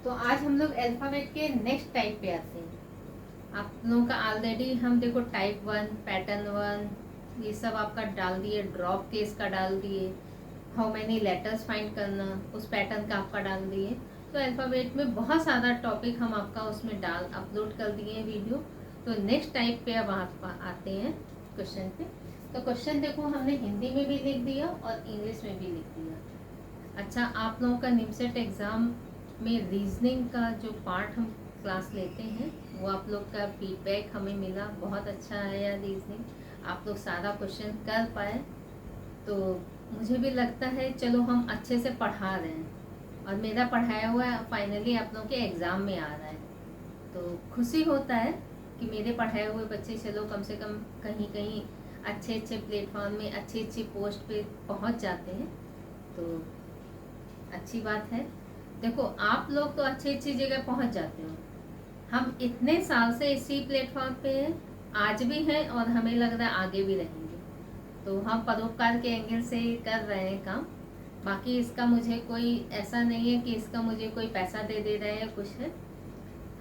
तो आज हम लोग अल्फाबेट के नेक्स्ट टाइप पे आते हैं। आप लोगों का ऑलरेडी हम देखो टाइप 1, पैटर्न 1 ये सब आपका डाल दिए, ड्रॉप केस का डाल दिए, हाउ मैनी लेटर्स फाइंड करना उस पैटर्न का आपका डाल दिए। तो अल्फाबेट में बहुत सारा टॉपिक हम आपका उसमें डाल अपलोड कर दिए हैं वीडियो। तो नेक्स्ट टाइप पे अब आप आते हैं क्वेश्चन पे। तो क्वेश्चन देखो हमने हिंदी में भी लिख दिया और इंग्लिश में भी लिख दिया। अच्छा, आप लोगों का निमसेट एग्ज़ाम में रीजनिंग का जो पार्ट हम क्लास लेते हैं वो आप लोग का फीडबैक हमें मिला, बहुत अच्छा आया रीजनिंग, आप लोग सारा क्वेश्चन कर पाए। तो मुझे भी लगता है चलो हम अच्छे से पढ़ा रहे हैं और मेरा पढ़ाया हुआ फाइनली आप लोगों के एग्ज़ाम में आ रहा है। तो खुशी होता है कि मेरे पढ़ाए हुए बच्चे चलो कम से कम कहीं कहीं अच्छे अच्छे प्लेटफॉर्म में अच्छी अच्छी पोस्ट पे पहुंच जाते हैं। तो अच्छी बात है। देखो आप लोग तो अच्छी अच्छी जगह पहुंच जाते हो, हम इतने साल से इसी प्लेटफॉर्म पे आज भी हैं और हमें लग रहा है आगे भी रहेंगे। तो हम परोपकार के एंगल से कर रहे हैं काम। बाकी इसका मुझे कोई ऐसा नहीं है कि इसका मुझे कोई पैसा दे रहा है कुछ है,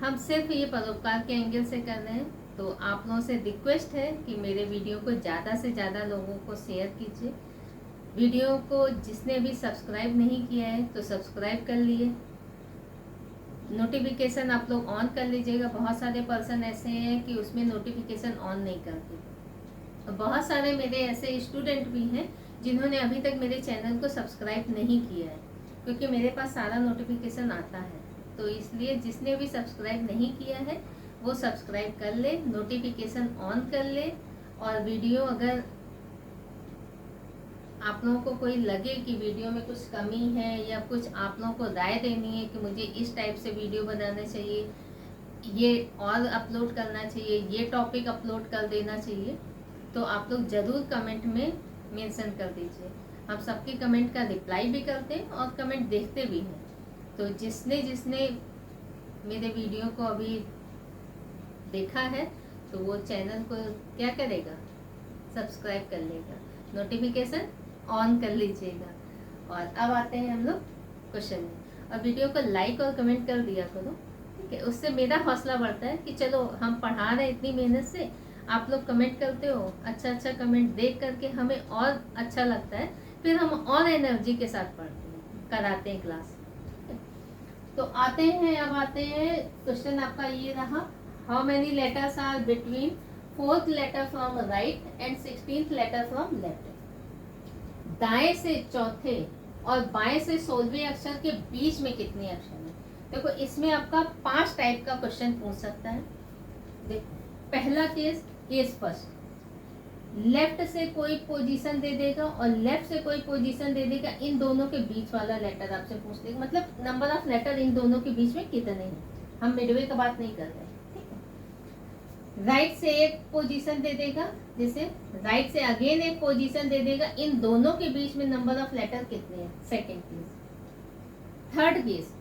हम सिर्फ ये परोपकार के एंगल से कर रहे हैं। तो आप लोगों से रिक्वेस्ट है कि मेरे वीडियो को ज़्यादा से ज़्यादा लोगों को शेयर कीजिए। वीडियो को जिसने भी सब्सक्राइब नहीं किया है तो सब्सक्राइब कर लिए, नोटिफिकेशन आप लोग ऑन कर लीजिएगा। बहुत सारे पर्सन ऐसे हैं कि उसमें नोटिफिकेशन ऑन नहीं करते। बहुत सारे मेरे ऐसे स्टूडेंट भी हैं जिन्होंने अभी तक मेरे चैनल को सब्सक्राइब नहीं किया है, क्योंकि मेरे पास सारा नोटिफिकेशन आता है। तो इसलिए जिसने भी सब्सक्राइब नहीं किया है वो सब्सक्राइब कर ले, नोटिफिकेशन ऑन कर ले। और वीडियो अगर आप लोगों को कोई लगे कि वीडियो में कुछ कमी है या कुछ आप लोगों को राय देनी है कि मुझे इस टाइप से वीडियो बनाना चाहिए, ये और अपलोड करना चाहिए, ये टॉपिक अपलोड कर देना चाहिए, तो आप लोग ज़रूर कमेंट में मेंशन कर दीजिए। हम सबके कमेंट का रिप्लाई भी करते हैं और कमेंट देखते भी हैं। तो जिसने जिसने मेरे वीडियो को अभी देखा है तो वो चैनल को क्या करेगा, सब्सक्राइब कर लेगा, नोटिफिकेशन ऑन कर लीजिएगा। और अब आते हैं हम लोग क्वेश्चन में। और वीडियो को लाइक और कमेंट कर दिया करो, ठीक है, उससे मेरा हौसला बढ़ता है कि चलो हम पढ़ा रहे हैं इतनी मेहनत से, आप लोग कमेंट करते हो, अच्छा अच्छा कमेंट देख करके हमें और अच्छा लगता है, फिर हम और एनर्जी के साथ पढ़ते हैं, कराते हैं क्लास। तो आते हैं, अब आते हैं क्वेश्चन आपका ये रहा, how many letters are between 4th letter from right and 16th letter from left. दाएं से चौथे और बाएं से 16वें अक्षर के बीच में कितने अक्षर हैं। देखो इसमें आपका 5 टाइप का क्वेश्चन पूछ सकता है। देखो पहला केस फर्स्ट, लेफ्ट से कोई पोजीशन दे देगा और लेफ्ट से कोई पोजीशन दे देगा, इन दोनों के बीच वाला लेटर आपसे पूछ लेगा, मतलब नंबर ऑफ लेटर इन दोनों के बीच में कितने हैं। हम मिडवे का बात नहीं कर रहे, ठीक है। राइट से एक पोजीशन दे देगा, जैसे राइट से अगेन एक पोजीशन दे देगा, इन दोनों के बीच में नंबर ऑफ लेटर कितने हैं, सेकेंड केस। थर्ड केस,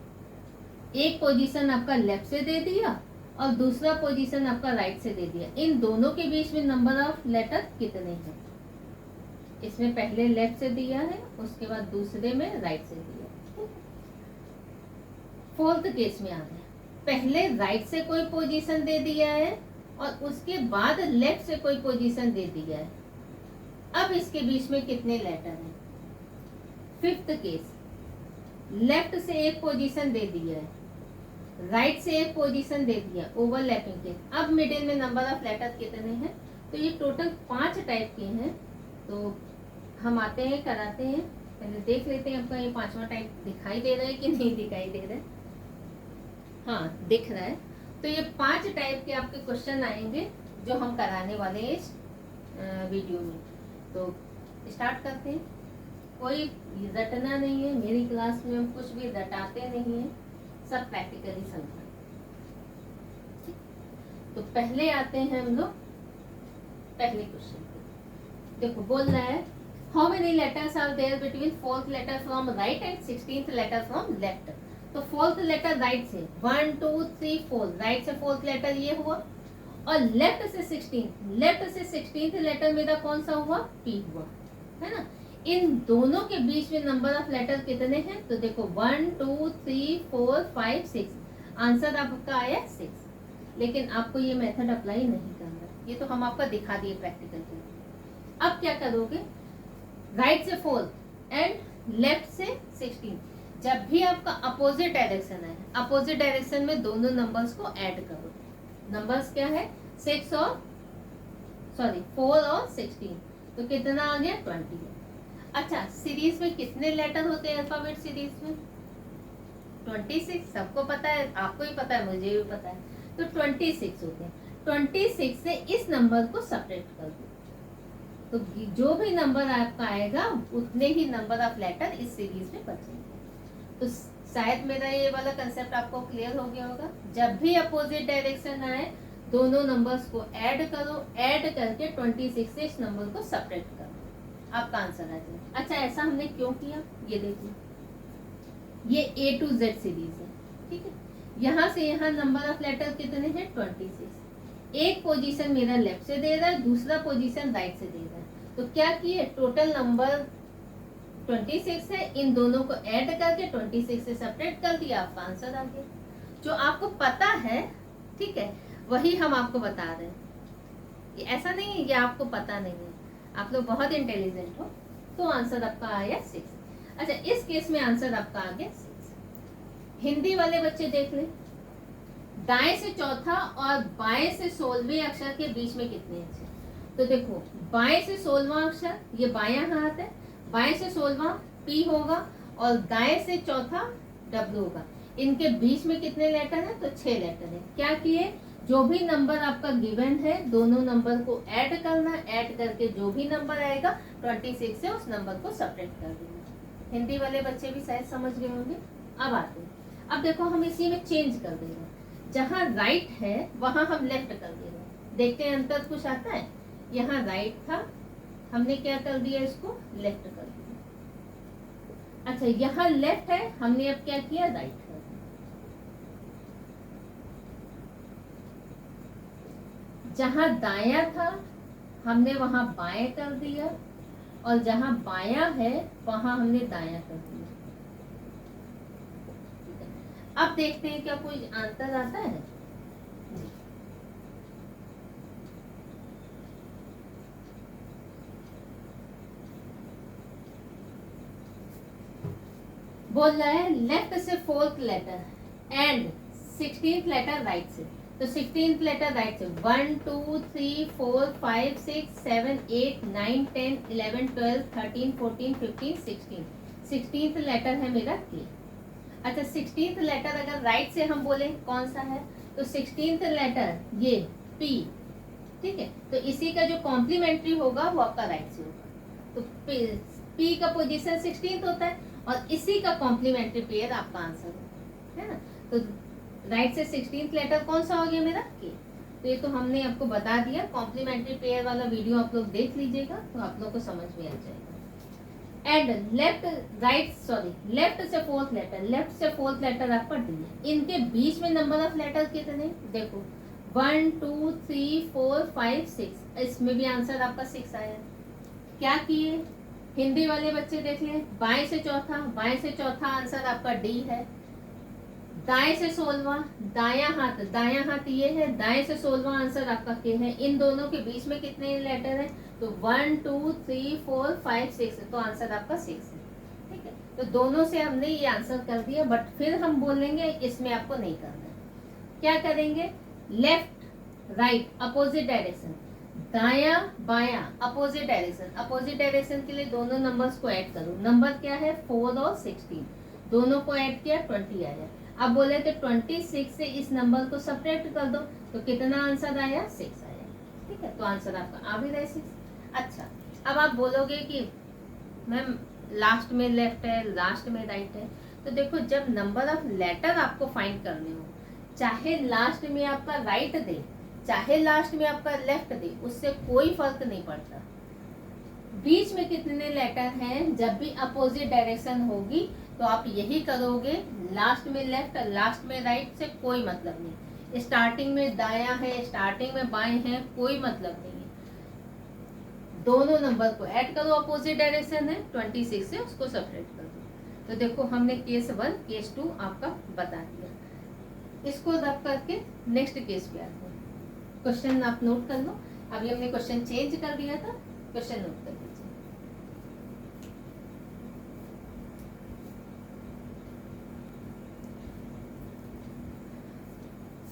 एक पोजीशन आपका लेफ्ट से दे दिया और दूसरा पोजीशन आपका राइट से दे दिया, इन दोनों के बीच में नंबर ऑफ लेटर कितने हैं। इसमें पहले लेफ्ट से दिया है, उसके बाद दूसरे में राइट से दिया। फोर्थ केस में आ गया, पहले राइट से कोई पोजीशन दे दिया है और उसके बाद लेफ्ट से कोई पोजीशन दे दिया है, अब इसके बीच में कितने लेटर हैं। फिफ्थ केस, लेफ्ट से एक पोजीशन दे दिया है, राइट से एक पोजीशन दे दिया, ओवरलैपिंग केस, अब मिडिल में नंबर ऑफ लेटर कितने हैं। तो ये टोटल 5 टाइप के हैं। तो हम आते हैं, कराते हैं, पहले देख लेते हैं आपका ये 5वां टाइप दिखाई दे रहा है कि नहीं दिखाई दे रहा है। हाँ दिख रहा है। तो ये 5 टाइप के आपके क्वेश्चन आएंगे जो हम कराने वाले हैं इस वीडियो में। तो स्टार्ट करते हैं। कोई रटना नहीं है, मेरी क्लास में हम कुछ भी रटाते नहीं है, सब प्रैक्टिकली समझा। तो पहले आते हैं हम लोग पहले क्वेश्चन पे। देखो बोल रहा है, how many letters are there between 4th letter from right and 16th letter from left. तो 4th लेटर राइट से 1 2 3 4, राइट से 4th लेटर ये हुआ, और लेफ्ट से 16th, लेफ्ट से 16th लेटर मेरा कौन सा हुआ, पी हुआ, है ना। इन दोनों के बीच में नंबर ऑफ लेटर कितने हैं? तो देखो 1 2 3 4 5 6, आंसर आपका आया 6। लेकिन आपको ये मेथड अप्लाई नहीं करना, ये तो हम आपको दिखा दिए प्रैक्टिकल के लिए। अब क्या करोगे, राइट से 4 एंड लेफ्ट से 16, जब भी आपका अपोजिट डायरेक्शन है, अपोजिट डायरेक्शन में दोनों नंबर्स को ऐड करो। नंबर्स क्या है? 4 और 16, तो कितना आ गया? 20। अच्छा, सीरीज में कितने लेटर होते हैं अल्फाबेट सीरीज में? 26। सबको पता है, आपको ही पता है, मुझे भी पता है। तो 26 होते हैं। 26 से इस नंबर को सेपरेट कर दो, तो जो भी नंबर आपका आएगा उतने ही नंबर ऑफ लेटर इस सीरीज में बचेंगे। तो शायद मेरा ये वाला कंसेप्ट आपको क्लियर हो गया होगा। जब भी अपोजिट डायरेक्शन आए, दोनों नंबर्स को ऐड करो, ऐड करके 26 से इस नंबर को सेपरेट करो, आपका आंसर आ जाएगा। अच्छा, ऐसा हमने क्यों किया? ये देखिए, ये A to Z सीरीज है, ठीक है। यहाँ से यहाँ नंबर ऑफ लेटर कितने हैं? 26। एक पोजीशन मेरा लेफ्ट से दे रहा है, दूसरा पोजीशन राइट से दे रहा है, तो क्या किए, टोटल नंबर 26 है, इन दोनों को ऐड करके 26 से सेपरेट कर दिया, आपका आंसर आ गया। जो आपको पता है, ठीक है, वही हम आपको बता रहे हैं। ऐसा नहीं है ये आपको पता नहीं है, आप लोग बहुत इंटेलिजेंट हो, तो आंसर आपका आया 6। अच्छा, इस केस में आंसर आपका आ गया 6। हिंदी वाले बच्चे देख ले, दाएं से चौथा और बाएं से 16वें अक्षर के बीच में कितने अक्षर? तो देखो, बाएं से 16वां अक्षर, ये बायां हाथ है, बाएं से 16वां P होगा और दाएं से चौथा W होगा। इनके बीच में कितने लेटर हैं? तो 6 लेटर हैं। क्या किए, जो भी नंबर आपका गिवन है, दोनों नंबर को ऐड करना, ऐड करके जो भी नंबर आएगा 26 से उस नंबर को सेपरेट कर देना। हिंदी वाले बच्चे भी शायद समझ गए होंगे। अब आते हैं, अब देखो हम इसी में चेंज कर देंगे, जहाँ राइट है वहां हम लेफ्ट कर देंगे। देखते हैं अंतर कुछ आता है। यहाँ राइट था, हमने क्या कर दिया, इसको लेफ्ट कर दिया। अच्छा, यहाँ लेफ्ट है, हमने अब क्या किया, राइट कर दिया। जहाँ दाया था, हमने वहां बाएं कर दिया, और जहां बायां है वहां हमने दायां कर दिया। अब देखते हैं क्या कोई अंतर आता है। बोल रहा है लेफ्ट से 4th letter and 16th letter right से। तो 16th लेटर राइट से 1 2 3 4 5 6 7 8 9 10 11 12 13 14 15 16, 16th लेटर है मेरा K। अच्छा, 16th लेटर अगर राइट से हम बोले कौन सा है, तो 16th लेटर ये P, ठीक है। तो इसी का जो कॉम्प्लीमेंट्री होगा वो आपका राइट से होगा। तो P का पोजीशन 16th होता है और इसी का कॉम्प्लीमेंट्री पेयर आपका आंसर है ना। तो राइट से 16th लेटर कौन सा हो गया मेरा K। तो ये तो हमने आपको बता दिया। कॉम्प्लीमेंट्री पेयर वाला वीडियो आप लोग देख लीजिएगा तो आप लोग को समझ में आ जाएगा। एंड लेफ्ट से 4th लेटर, लेफ्ट से 4th लेटर आपका D है। इनके बीच में नंबर ऑफ लेटर कितने, देखो 1 2 3 4 5 6, इसमें भी आंसर आपका 6 आया। क्या किए, हिंदी वाले बच्चे देख लें, बाएं से चौथा आंसर आपका D है। दाएं से 16वां, दायां हाथ ये है, दाएं से 16वां आंसर आपका K है। इन दोनों के बीच में कितने लेटर हैं, तो 1 2 3 4 5 6, तो आंसर आपका 6 है, ठीक है। तो दोनों से हमने ये आंसर कर दिया, बट फिर हम बोलेंगे इसमें आपको नहीं करना है। क्या करेंगे, लेफ्ट राइट अपोजिट डायरेक्शन, दायां बायां अपोजिट डायरेक्शन के लिए दोनों नंबर्स को ऐड करो। नंबर क्या है, 4 और 16, दोनों को ऐड किया 20 आया। अब बोले तो 26 से इस नंबर को सेपरेट कर दो, तो कितना आंसर आया, 6 आया, ठीक है। तो आंसर आपका आ भी रहा है 6। अच्छा, अब आप बोलोगे कि मैम लास्ट में लेफ्ट है, लास्ट में राइट है। तो देखो, जब नंबर ऑफ लेटर आपको फाइंड करने हो, चाहे लास्ट में आपका राइट दे, चाहे लास्ट में आपका लेफ्ट दे, उससे कोई फर्क नहीं पड़ता। बीच में कितने लेटर हैं, जब भी अपोजिट डायरेक्शन होगी तो आप यही करोगे, लास्ट में लेफ्ट, लास्ट में राइट से कोई मतलब नहीं। स्टार्टिंग में दायां है, स्टार्टिंग में बाएं है, कोई मतलब नहीं है। दोनों नंबर को ऐड करो, अपोजिट डायरेक्शन है, 26 से उसको सब्ट्रैक्ट कर दो। तो देखो हमने केस 1 केस 2 आपका बता दिया। इसको रब करके नेक्स्ट केस पे आते हैं। क्वेश्चन आप नोट कर लो। अभी हमने क्वेश्चन चेंज कर दिया था, क्वेश्चन नोट कर लीजिए।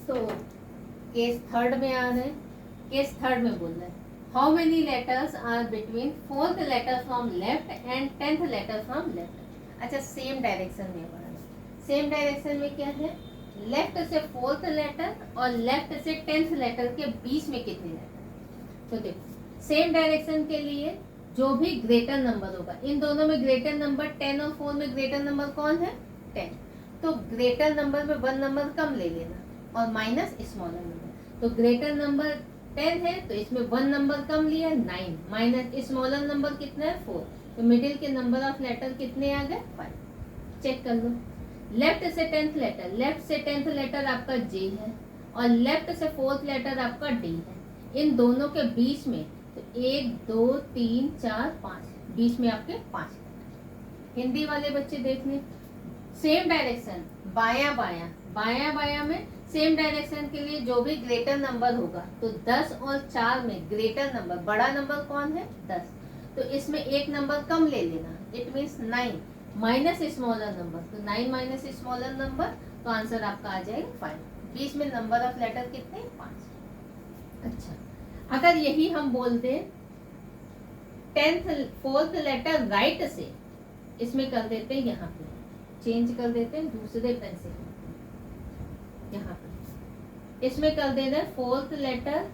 तो केस थर्ड में आ रहे हैं। केस थर्ड में बोल रहे हैं how many letters are between 4th letter from left and 10th letter from left. अच्छा, सेम डायरेक्शन में पढ़ना। सेम डायरेक्शन में क्या है, लेफ्ट से 4th लेटर और लेफ्ट से 10th लेटर के बीच में कितने लेटर। तो देखो सेम डायरेक्शन के लिए जो भी ग्रेटर नंबर होगा, इन दोनों में ग्रेटर नंबर 10 और 4 में ग्रेटर नंबर कौन है, 10। तो ग्रेटर नंबर में 1 नंबर कम ले लेना और माइनस स्मॉलर नंबर। तो ग्रेटर नंबर 10 है तो इसमें 1 नंबर कम लिया 9, माइनस स्मॉलर नंबर कितना है 4। तो मिडिल के नंबर ऑफ लेटर कितने आ गए 5। चेक कर लो। लेफ्ट से 10th लेटर, लेफ्ट से 10th लेटर आपका जे है और लेफ्ट से 4th लेटर आपका डी है। इन दोनों के बीच में तो 1 2 3 4 5, बीच में आपके 5। हिंदी वाले बच्चे देख लें, सेम डायरेक्शन बाया बाया, बाया बाया में सेम डायरेक्शन के लिए जो भी ग्रेटर नंबर होगा तो 10 और 4 में ग्रेटर नंबर, बड़ा नंबर कौन है 10। तो इसमें एक नंबर कम ले लेना, it means 9 minus smaller number. तो 9 माइनस स्मॉलर नंबर, तो आंसर आपका आ जाएगा 5। बीच में नंबर ऑफ लेटर कितने 5। अच्छा, अगर यही हम बोल दें 4th लेटर राइट से, इसमें कर देते हैं, यहाँ पे चेंज कर देते हैं दूसरे पेन से, यहाँ पे इसमें कर देना 4th लेटर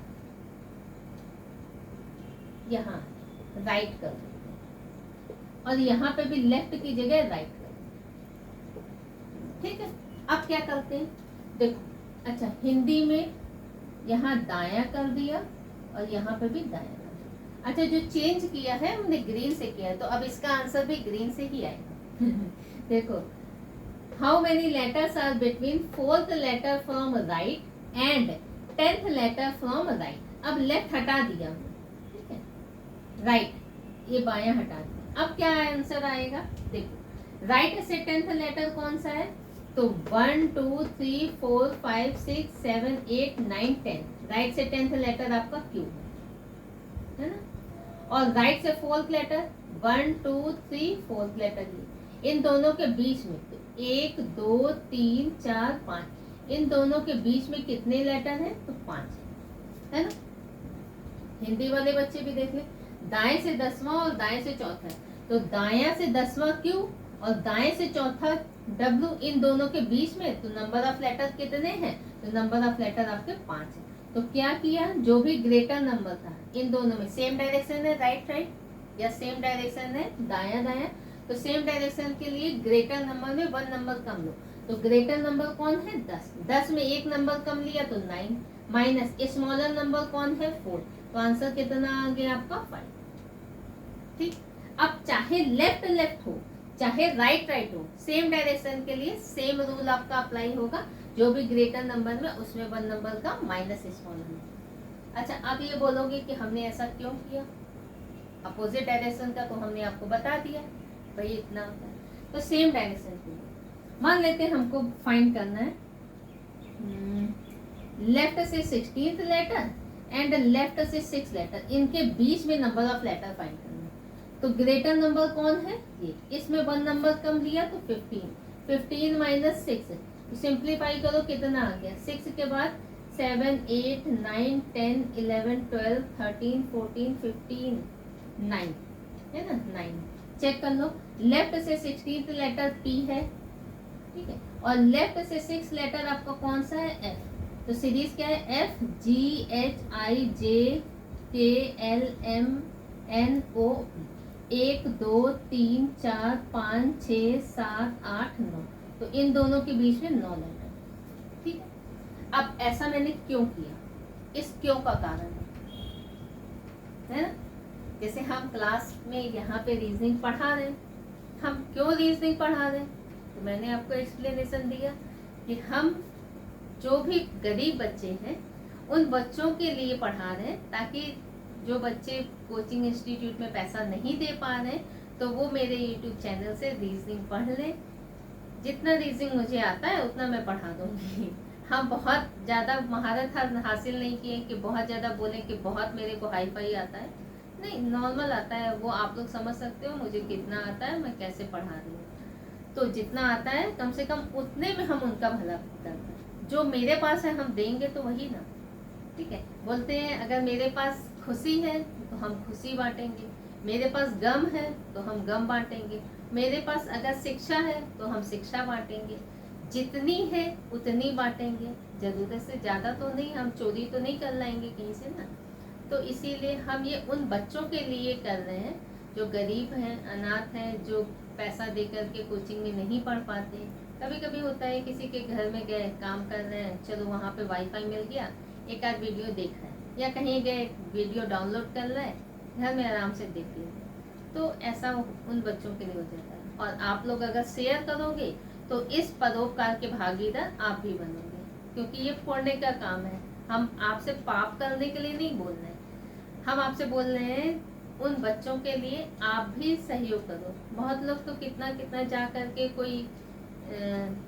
यहाँ राइट कर देते हैं और यहाँ पे भी लेफ्ट की जगह राइट कर देते हैं। ठीक है, अब क्या करते हैं देखो। अच्छा, हिंदी में यहाँ दाया कर दिया और यहाँ पे भी दाया कर दिया। अच्छा, जो चेंज किया है हमने ग्रीन से किया है, तो अब इसका आंसर भी ग्रीन से ही आएगा। देखो how many letters are between 4th letter from right and 10th letter from right. अब लेफ्ट हटा दिया, ठीक है, राइट ये बायां हटा दिया। अब क्या आंसर आएगा देखो, राइट से 10th लेटर कौन सा है, तो 1 2 3 4 5 6 7 8 9 10। राइट से 10th लेटर आपका क्यू है ना, और राइट से 4th लेटर 1 2 3 4th लेटर इन दोनों के बीच में 1 2 3 4 5, इन दोनों के बीच में कितने लेटर हैं तो 5 है ना। हिंदी वाले बच्चे भी देख ले, दाएं से 10वां और दाएं से चौथा है, तो दायां से 10वां क्यू और दाएं से चौथा डब्ल्यू, इन दोनों के बीच में तो नंबर ऑफ लेटर कितने हैं, तो नंबर ऑफ लेटर आपके 5 है। तो क्या किया, जो भी ग्रेटर नंबर था इन दोनों में सेम डायरेक्शन है राइट राइट या सेम डायरेक्शन है दाया दाया, तो सेम डायरेक्शन के लिए ग्रेटर नंबर में 1 नंबर कम लो। तो ग्रेटर नंबर कौन है 10, 10 में एक नंबर कम लिया तो 9, माइनस स्मॉलर नंबर कौन है 4, तो आंसर कितना आ गया आपका 5। ठीक, अब चाहे लेफ्ट लेफ्ट हो चाहे राइट राइट हो, सेम डायरेक्शन के लिए सेम रूल आपका अप्लाई होगा, जो भी ग्रेटर नंबर में उसमें 1 नंबर का माइनस स्मॉलर नंबर। अच्छा, अब ये बोलोगे कि हमने ऐसा क्यों किया, अपोजिट डायरेक्शन का तो हमने आपको बता दिया भाई इतना होता है। तो सेम डायरेक्शन के लिए मान लेते हैं हमको फाइंड करना है लेफ्ट से 16th लेटर एंड लेफ्ट से 6 लेटर, इनके बीच में नंबर ऑफ लेटर फाइंड करना है। तो ग्रेटर नंबर कौन है ये, इसमें 1 नंबर कम लिया तो 15, 15 माइनस 6, सिंप्लीफाई करो कितना आ गया, 6 के बाद 7 8 9 10 11 12 13 14 15 9 है ना 9। चेक कर लो, लेफ्ट से 16th लेटर P है, ठीक है, और लेफ्ट से 6 लेटर आपका कौन सा है F। तो सीरीज क्या है F G H I J K L M N O, 1 2 3 4 5 6 7 8 9, तो इन दोनों के बीच में 9 लेटर। ठीक है, अब ऐसा मैंने क्यों किया, इस क्यों का कारण है ना। जैसे हम क्लास में यहाँ पे रीजनिंग पढ़ा रहे हैं, हम क्यों रीजनिंग पढ़ा रहे हैं, तो मैंने आपको एक्सप्लेनेशन दिया कि हम जो भी गरीब बच्चे हैं उन बच्चों के लिए पढ़ा रहे हैं ताकि जो बच्चे कोचिंग इंस्टीट्यूट में पैसा नहीं दे पा रहे तो वो मेरे यूट्यूब चैनल से रीजनिंग पढ़ लें। जितना रीजनिंग मुझे आता है उतना मैं पढ़ा दूंगी। हम बहुत ज़्यादा महारत हासिल नहीं किए कि बहुत ज़्यादा बोलें कि बहुत मेरे को हाई फाई आता है, नहीं, नॉर्मल आता है। वो आप लोग समझ सकते हो मुझे कितना आता है, मैं कैसे पढ़ा रही हूँ। तो जितना आता है कम से कम उतने में हम उनका भला करते हैं। जो मेरे पास है हम देंगे तो वही ना, ठीक है। बोलते हैं अगर मेरे पास खुशी है तो हम खुशी बांटेंगे, मेरे पास गम है तो हम गम बांटेंगे, मेरे पास अगर शिक्षा है तो हम शिक्षा बांटेंगे। जितनी है उतनी बांटेंगे, जरूरत से ज़्यादा तो नहीं, हम चोरी तो नहीं कर लाएंगे कहीं से ना। तो इसीलिए हम ये उन बच्चों के लिए कर रहे हैं जो गरीब हैं, अनाथ हैं, जो पैसा दे करके कोचिंग में नहीं पढ़ पाते। कभी कभी होता है किसी के घर में गए, काम कर रहे हैं, चलो वहाँ पे वाईफाई मिल गया, एक आध वीडियो देख रहे हैं, या कहीं गए वीडियो डाउनलोड कर रहे हैं, घर में आराम से देख लेते, तो ऐसा उन बच्चों के लिए हो जाता है। और आप लोग अगर शेयर करोगे तो इस परोपकार के भागीदार आप भी बनोगे, क्योंकि ये पुण्य का काम है। हम आपसे पाप करने के लिए नहीं बोल रहे, हम आपसे बोल रहे हैं उन बच्चों के लिए आप भी सहयोग करो। बहुत लोग तो कितना कितना जा करके कोई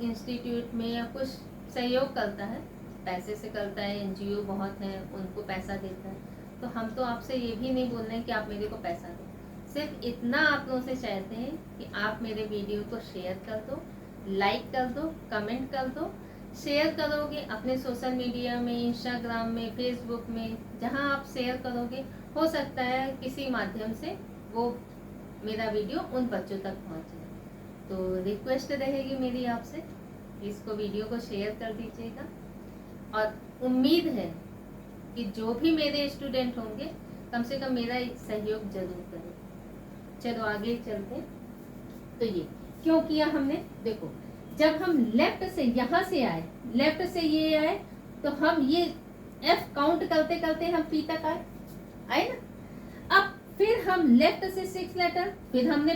इंस्टीट्यूट में या कुछ सहयोग करता है, पैसे से करता है, एनजीओ बहुत है उनको पैसा देता है। तो हम तो आपसे ये भी नहीं बोल रहे हैं कि आप मेरे को पैसा दो, सिर्फ इतना आप लोगों से चाहते हैं कि आप मेरे वीडियो को शेयर कर दो, लाइक कर दो, कमेंट कर दो। शेयर करोगे अपने सोशल मीडिया में, इंस्टाग्राम में, फेसबुक में, जहां आप शेयर करोगे हो सकता है किसी माध्यम से वो मेरा वीडियो उन बच्चों तक पहुंचे। तो रिक्वेस्ट रहेगी मेरी आपसे, इसको वीडियो को शेयर कर दीजिएगा। और उम्मीद है कि जो भी मेरे स्टूडेंट होंगे कम से कम मेरा सहयोग जरूर करें। चलो आगे चलते। तो ये क्यों किया हमने, देखो जब हम लेफ्ट से यहाँ से आए, लेफ्ट से ये आए, तो हम ये एफ काउंट करते करते हम पी तक आए ना। अब फिर हम लेफ्ट से 6 लेटर, फिर हमने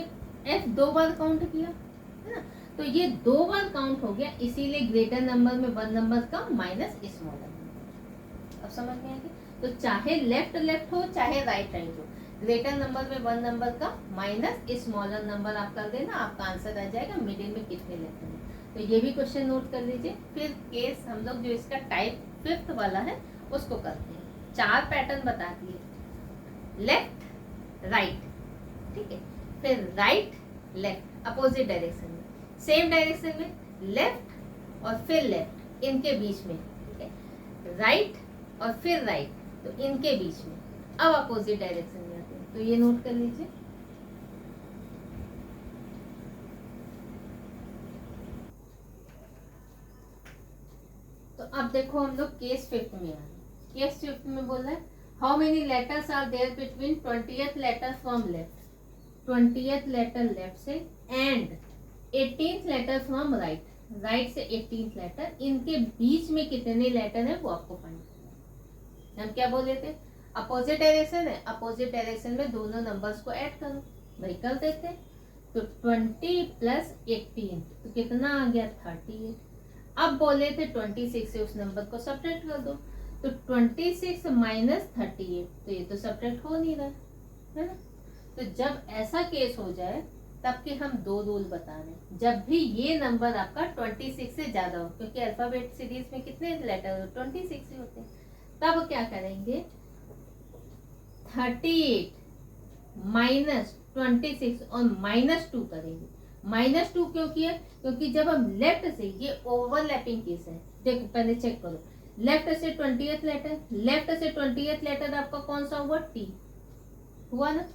एफ 2 बार काउंट किया, है ना। तो ये 2 बार काउंट हो गया, इसीलिए ग्रेटर नंबर में 1 नंबर कम माइनस स्मॉलर नंबर। अब समझ में आ गया। तो चाहे लेफ्ट हो चाहे राइट हो, ग्रेटर नंबर में 1 नंबर का माइनस स्मॉलर नंबर आप कर देना, आपका आंसर आ जाएगा मिडिल में कितने लेटर हैं। तो ये भी क्वेश्चन नोट कर लीजिए। फिर केस हम लोग जो इसका टाइप 5th वाला है उसको करते हैं। 4 पैटर्न बता दिए, लेफ्ट राइट, ठीक है, फिर राइट लेफ्ट अपोजिट डायरेक्शन में, सेम डायरेक्शन में लेफ्ट और फिर लेफ्ट इनके बीच में, ठीक है, राइट और फिर राइट तो इनके बीच में, अब अपोजिट डायरेक्शन में आते हैं। तो ये नोट कर लीजिए। तो अब देखो हम लोग केस 5th में आ गए। केस 5th में बोल रहा है how many letters are there between 20th letter from left, 20th letter left से and 18th letter from right, right से 18th लेटर, इनके बीच में कितने लेटर है वो आपको फाइंड करना है। हम क्या बोले थे, अपोजिट डायरेक्शन है, अपोजिट डायरेक्शन में दोनों नंबर्स को ऐड करो, वही कर देते हैं। तो 20 प्लस 18 तो कितना आ गया 38। अब बोले थे 26 से उस नंबर को सब्ट्रैक्ट कर दो, तो 26 माइनस 38 तो ये तो सब्ट्रैक्ट हो नहीं रहा है ना। तो जब ऐसा केस हो जाए तब के हम 2 रूल बता रहे हैं। जब भी ये नंबर आपका 26 से ज्यादा हो, क्योंकि अल्फाबेट सीरीज में कितने लेटर 26 ही होते हैं, तब क्या करेंगे 38 माइनस 26 और -2 करेंगे। -2 क्यों किया, क्योंकि जब हम लेफ्ट से, ये ओवरलैपिंग केस है, देखो पहले चेक करो, लेफ्ट से 20th लेटर, लेफ्ट से 20th लेटर आपका कौन सा हुआ, टी हुआ ना।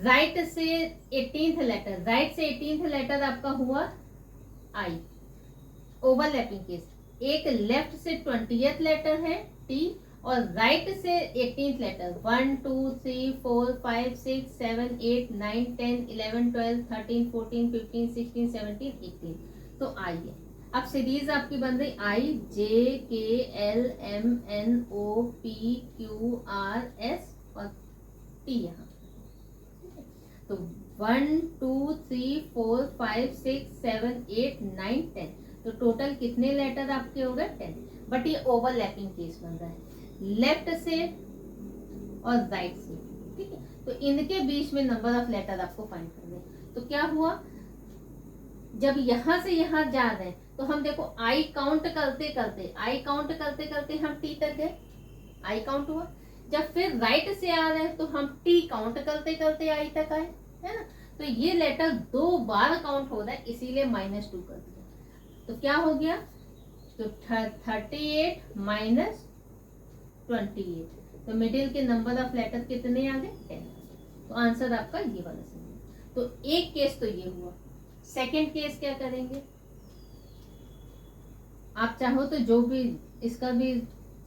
राइट से 18th लेटर, राइट से 18th लेटर आपका हुआ आई, ओवरलैपिंग केस। एक लेफ्ट से 20th लेटर है टी, और राइट से 18th लेटर 1 2 3 4 5 6 7 8 9 10 11 12 13 14 15 16 17 18 तो आई है। अब सीरीज आपकी बन रही I J K L M N O P Q R S और टी यहाँ। तो 1 2 3 4 5 6 7 8 9 10 तो टोटल कितने लेटर आपके हो गए 10। बट ये ओवरलैपिंग केस बन रहा है, लेफ्ट से और राइट से, ठीक है। तो इनके बीच में नंबर ऑफ लेटर आपको फाइंड करने। तो क्या हुआ, जब यहां से यहां जा रहे हैं तो हम देखो आई काउंट करते करते हम टी तक गए, आई काउंट हुआ। जब फिर राइट से आ रहे हैं तो हम टी काउंट करते करते आई तक आए, है ना। तो ये लेटर 2 बार काउंट हो रहा है, इसीलिए -2 कर दिया। तो क्या हो गया, तो 38 माइनस 28, तो मिडिल के नंबर ऑफ लेटर कितने आ गए, 10। तो आंसर आपका ये वाला सही है। तो एक केस तो ये हुआ। सेकंड केस क्या करेंगे, आप चाहो तो जो भी इसका भी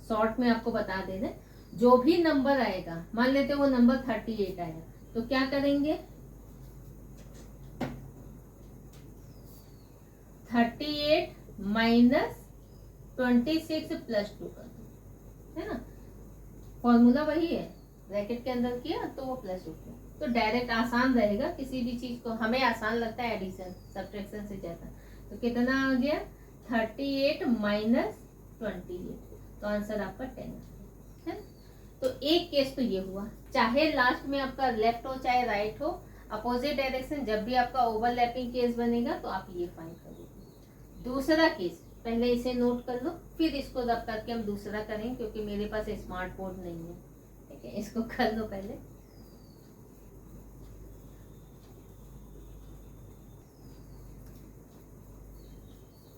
शॉर्ट में आपको बता दे रहे, जो भी नंबर आएगा, मान लेते वो नंबर 38 आया, तो क्या करेंगे, 38 माइनस 26 प्लस 2 कर दो, है ना। फॉर्मूला वही है, ब्रैकेट के अंदर किया तो वो प्लस 2 किया। तो डायरेक्ट आसान रहेगा, किसी भी चीज को हमें आसान लगता है एडिशन सब्ट्रैक्शन से ज्यादा। तो कितना आ गया, 38 माइनस 28, तो आंसर आपका 10 है। तो एक केस तो ये हुआ, चाहे लास्ट में आपका लेफ्ट हो चाहे राइट हो, अपोजिट डायरेक्शन, जब भी आपका ओवरलैपिंग केस बनेगा तो आप ये फाइंड करोगे। दूसरा केस, पहले इसे नोट कर लो, फिर इसको रब करके हम दूसरा करें, क्योंकि मेरे पास स्मार्ट बोर्ड नहीं है, ठीक है। इसको कर लो पहले।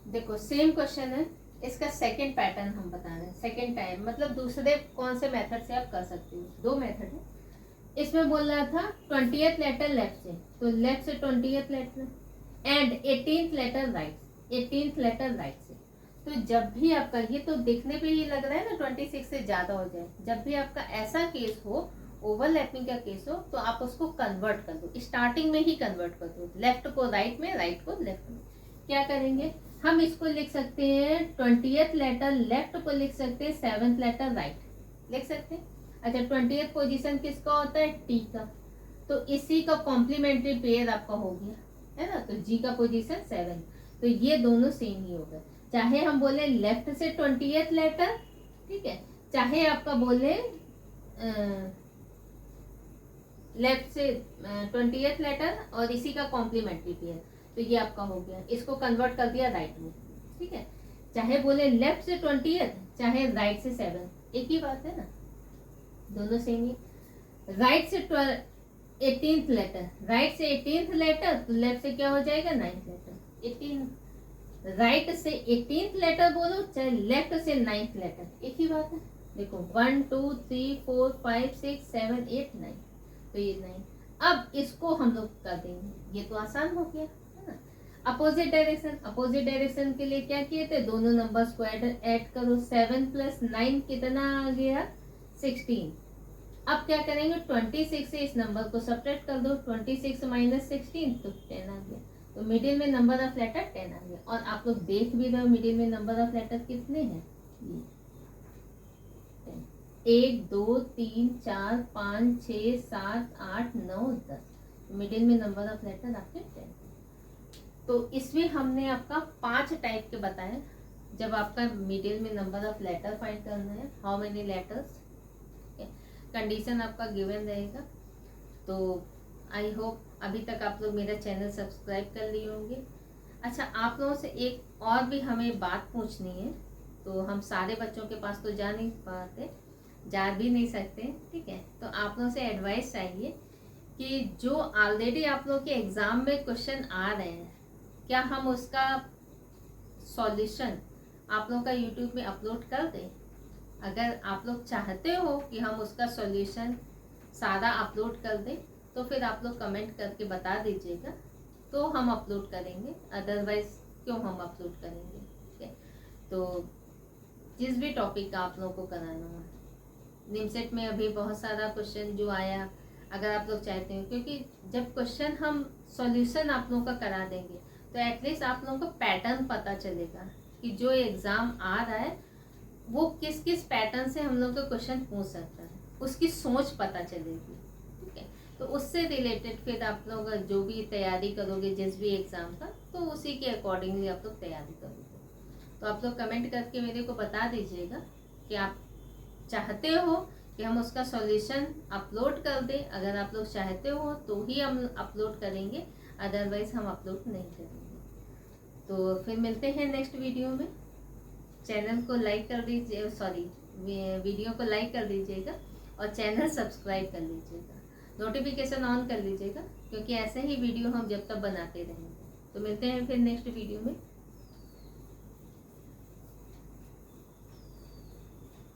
देखो सेम क्वेश्चन है, इसका सेकंड पैटर्न हम बता रहे हैं, सेकंड टाइम, मतलब दूसरे कौन से मेथड से आप कर सकते हो, 2 मेथड है। इसमें बोल रहा था 20th लेटर लेफ्ट से, तो लेफ्ट से 20th letter and 18th letter right, 18th letter right से। तो जब भी आपका, ये तो देखने पे ही लग रहा है ना 26 से ज्यादा हो जाए, जब भी आपका ऐसा केस हो, ओवरलैपिंग का केस हो, तो आप उसको कन्वर्ट कर दो, स्टार्टिंग में ही कन्वर्ट कर दो, लेफ्ट को राइट में, राइट को लेफ्ट में। क्या करेंगे, हम इसको लिख सकते हैं 20th लेटर लेफ्ट को लिख सकते हैं 7th लेटर राइट, लिख सकते हैं। अच्छा 20th पोजीशन किसका होता है, टी का, तो इसी का कॉम्प्लीमेंट्री पेयर आपका हो गया, है ना। तो जी का पोजीशन 7, तो ये दोनों सेम ही हो गए, चाहे हम बोले लेफ्ट से 20th लेटर, ठीक है, चाहे आपका बोले लेफ्ट से 20th लेटर और इसी का कॉम्प्लीमेंट्री पेयर, तो ये आपका हो गया, इसको कन्वर्ट कर दिया राइट में, ठीक है। चाहे बोले लेफ्ट से 20th, चाहे राइट से 7, एक ही बात है ना, दोनों सेम ही। राइट से 18th लेटर, राइट से 18th लेटर, तो लेफ्ट से क्या हो जाएगा 9th लेटर, 18 राइट से 18th लेटर बोलो, चाहे लेफ्ट से 9th लेटर, एक ही बात है। देखो 1 2 3 4 5 6 7 8 9, तो ये 9। अब इसको हम लोग कर देंगे, ये तो आसान हो गया, है ना। अपोजिट डायरेक्शन, अपोजिट डायरेक्शन के लिए क्या किए थे, दोनों नंबर्स को ऐड करो, 7 + 9 कितना आ गया, 16। अब क्या करेंगे, 26 से इस नंबर को सब्ट्रैक्ट कर दो, 26 - 16, तो 10 आ गया। तो मिडिल में नंबर ऑफ लेटर 10 आ गया। और आप लोग देख भी रहे हो मिडिल में नंबर ऑफ लेटर कितने हैं, ये 1 2 3 4 5 6 7 8 9 10, मिडिल में नंबर ऑफ लेटर आपके 10। तो इसमें हमने आपका 5 टाइप के बताए, जब आपका मिडिल में नंबर ऑफ लेटर फाइंड करना है, हाउ मेनी लेटर्स, कंडीशन आपका गिवन रहेगा। तो आई होप अभी तक आप लोग मेरा चैनल सब्सक्राइब कर लिए होंगे। अच्छा आप लोगों से एक और भी हमें बात पूछनी है, तो हम सारे बच्चों के पास तो जा नहीं पाते, जा भी नहीं सकते, ठीक है। तो आप लोगों से एडवाइस चाहिए कि जो ऑलरेडी आप लोग के एग्जाम में क्वेश्चन आ रहे हैं, क्या हम उसका सॉल्यूशन आप लोग का यूट्यूब में अपलोड कर दें। अगर आप लोग चाहते हो कि हम उसका सॉल्यूशन सारा अपलोड कर दें, तो फिर आप लोग कमेंट करके बता दीजिएगा, तो हम अपलोड करेंगे, अदरवाइज क्यों हम अपलोड करेंगे, ठीक है। तो जिस भी टॉपिक का आप लोगों को कराना हो, निमसेट में अभी बहुत सारा क्वेश्चन जो आया, अगर आप लोग चाहते हो, क्योंकि जब क्वेश्चन हम सॉल्यूशन आप लोगों का करा देंगे, तो एटलीस्ट आप लोगों को पैटर्न पता चलेगा कि जो एग्जाम आ रहा है वो किस किस पैटर्न से हम लोग का क्वेश्चन पूछ सकता है, उसकी सोच पता चलेगी, ठीक है। तो उससे रिलेटेड फिर आप लोग जो भी तैयारी करोगे जिस भी एग्जाम का, तो उसी के अकॉर्डिंगली आप लोग तैयारी करोगे। तो आप लोग कमेंट करके मेरे को बता दीजिएगा कि आप चाहते हो कि हम उसका सॉल्यूशन अपलोड कर दें। अगर आप लोग चाहते हो तो ही हम अपलोड करेंगे, अदरवाइज हम अपलोड नहीं करेंगे। तो फिर मिलते हैं नेक्स्ट वीडियो में। चैनल को लाइक कर दीजिए, सॉरी वीडियो को लाइक कर दीजिएगा और चैनल सब्सक्राइब कर लीजिएगा, नोटिफिकेशन ऑन कर लीजिएगा, क्योंकि ऐसे ही वीडियो हम जब तक बनाते रहेंगे। तो मिलते हैं फिर नेक्स्ट वीडियो में।